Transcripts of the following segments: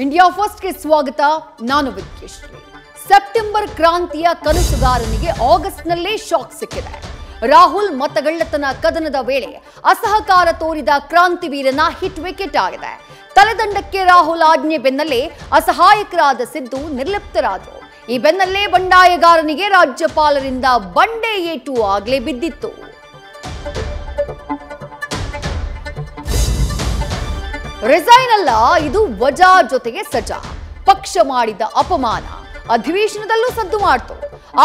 India first ಗೆ ಸ್ವಾಗತ. ನಾನು ವಿದ್ಯಶ್ರೀ. ಸೆಪ್ಟೆಂಬರ್ ಕ್ರಾಂತಿಯ ಕನಸುಗಾರನಿಗೆ ಆಗಸ್ಟ್ನಲ್ಲೇ ಶಾಕ್ ಸಿಕ್ಕಿದೆ. ರಾಹುಲ್ ಮತಗಳ್ಳತನ ಕದನದ ವೇಳೆ ಅಸಹಕಾರ ತೋರಿದ ಕ್ರಾಂತಿವೀರನ ಹಿಟ್ ವಿಕೆಟ್ ಆಗಿದೆ. ತಲೆದಂಡಕ್ಕೆ ರಾಹುಲ್ ಆಜ್ಞೆ ಬೆನ್ನಲ್ಲೇ ಅಸಹಾಯಕರಾದ ಸಿದ್ದು ನಿರ್ಲಿಪ್ತರಾದರು. ಈ ಬೆನ್ನಲ್ಲೇ ಬಂಡಾಯಗಾರನಿಗೆ ರಾಜ್ಯಪಾಲರಿಂದ ಬಂಡೆ ಏಟು ಆಗಲೇ ಬಿದ್ದಿತ್ತು. ರಿಸೈನ್ ಅಲ್ಲ, ಇದು ವಜಾ ಜೊತೆಗೆ ಸಜಾ. ಪಕ್ಷ ಮಾಡಿದ ಅಪಮಾನ ಅಧಿವೇಶನದಲ್ಲೂ ಸದ್ದು ಮಾಡ್ತು.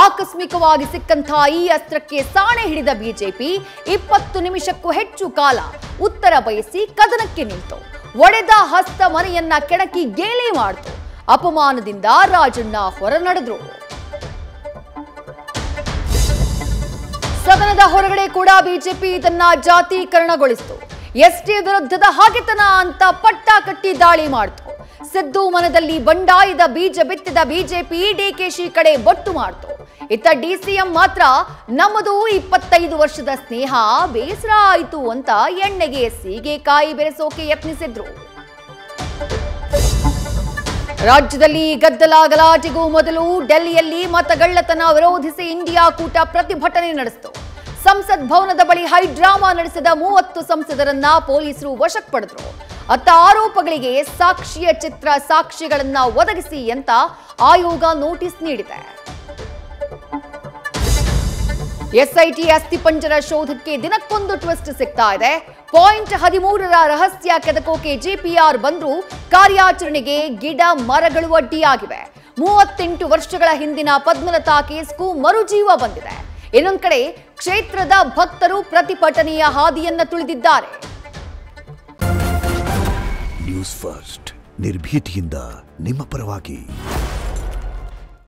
ಆಕಸ್ಮಿಕವಾಗಿ ಸಿಕ್ಕಂತಹ ಈ ಅಸ್ತ್ರಕ್ಕೆ ಸಾಣೆ ಹಿಡಿದ ಬಿಜೆಪಿ 20 ನಿಮಿಷಕ್ಕೂ ಹೆಚ್ಚು ಕಾಲ ಉತ್ತರ ಬಯಸಿ ಕದನಕ್ಕೆ ನಿಂತು. ಒಡೆದ ಹಸ್ತ ಮನೆಯನ್ನ ಕೆಣಕಿ ಗೇಲಿ ಮಾಡ್ತು. ಅಪಮಾನದಿಂದ ರಾಜಣ್ಣ ಹೊರ ನಡೆದ್ರು. ಸದನದ ಹೊರಗಡೆ ಕೂಡ ಬಿಜೆಪಿ ಇದನ್ನ ಜಾತೀಕರಣಗೊಳಿಸಿತು. ಎಸ್ಟಿ ವಿರುದ್ಧದ ಹಾಗೆತನ ಅಂತ ಪಟ್ಟ ಕಟ್ಟಿ ದಾಳಿ ಮಾಡ್ತು. ಸಿದ್ದು ಮನದಲ್ಲಿ ಬಂಡಾಯದ ಬೀಜ ಬಿತ್ತಿದ ಬಿಜೆಪಿ ಡಿಕೆಶಿ ಕಡೆ ಬೊಟ್ಟು ಮಾಡ್ತು. ಇತ್ತ ಡಿಸಿಎಂ ಮಾತ್ರ ನಮ್ಮದು 25 ವರ್ಷದ ಸ್ನೇಹ ಬೇಸರ ಆಯಿತು ಅಂತ ಎಣ್ಣೆಗೆ ಸೀಗೆಕಾಯಿ ಬೆರೆಸೋಕೆ ಯತ್ನಿಸಿದ್ರು. ರಾಜ್ಯದಲ್ಲಿ ಗದ್ದಲ ಗಲಾಟೆಗೂ ಮೊದಲು ಡೆಲ್ಲಿಯಲ್ಲಿ ಮತಗಳ್ಳತನ ವಿರೋಧಿಸಿ ಇಂಡಿಯಾ ಕೂಟ ಪ್ರತಿಭಟನೆ ನಡೆಸಿತು. ಸಂಸತ್ ಭವನದ ಬಳಿ ಹೈಡ್ರಾಮಾ ನಡೆಸಿದ 30 ಸಂಸದರನ್ನ ಪೊಲೀಸರು ವಶಕ್ಕೆ ಪಡೆದರು. ಅತ್ತ ಆರೋಪಗಳಿಗೆ ಸಾಕ್ಷಿಯ ಚಿತ್ರ ಸಾಕ್ಷಿಗಳನ್ನ ಒದಗಿಸಿ ಅಂತ ಆಯೋಗ ನೋಟಿಸ್ ನೀಡಿದೆ. ಎಸ್ಐಟಿ ಅಸ್ಥಿಪಂಜರ ಶೋಧಕ್ಕೆ ದಿನಕ್ಕೊಂದು ಟ್ವಿಸ್ಟ್ ಸಿಗ್ತಾ ಇದೆ. ಪಾಯಿಂಟ್ 13ರ ರಹಸ್ಯ ಕೆದಕೋಕೆ ಜಿಪಿಆರ್ ಬಂದ್ರು ಕಾರ್ಯಾಚರಣೆಗೆ ಗಿಡ ಮರಗಳು ಅಡ್ಡಿಯಾಗಿವೆ. 38 ವರ್ಷಗಳ ಹಿಂದಿನ ಪದ್ಮಲತಾ ಕೇಸ್ಗೂ ಮರುಜೀವ ಬಂದಿದೆ. ಇನ್ನೊಂದು ಕಡೆ ಕ್ಷೇತ್ರದ ಭಕ್ತರು ಪ್ರತಿಭಟನೆಯ ಹಾದಿಯನ್ನ ತುಳಿದಿದ್ದಾರೆ. ನ್ಯೂಸ್ ಫಸ್ಟ್ ನಿರ್ಭೀತಿಯಿಂದ ನಿಮ್ಮ ಪರವಾಗಿ.